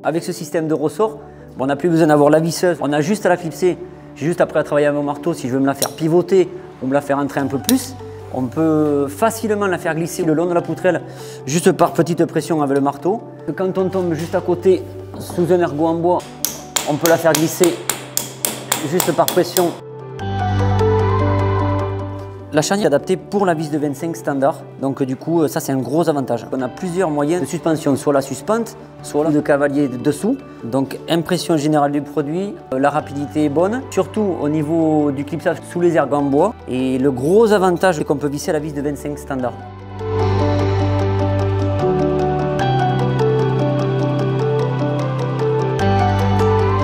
Avec ce système de ressort, on n'a plus besoin d'avoir la visseuse, on a juste à la clipser. J'ai juste après à travailler à mon marteau, si je veux me la faire pivoter ou me la faire entrer un peu plus, on peut facilement la faire glisser le long de la poutrelle, juste par petite pression avec le marteau. Quand on tombe juste à côté, sous un ergot en bois, on peut la faire glisser juste par pression. La charnière est adaptée pour la vis de 25 standard, donc du coup ça c'est un gros avantage. On a plusieurs moyens de suspension, soit la suspente, soit la de cavalier dessous. Donc impression générale du produit, la rapidité est bonne, surtout au niveau du clipsage sous les ergots en bois. Et le gros avantage c'est qu'on peut visser la vis de 25 standard.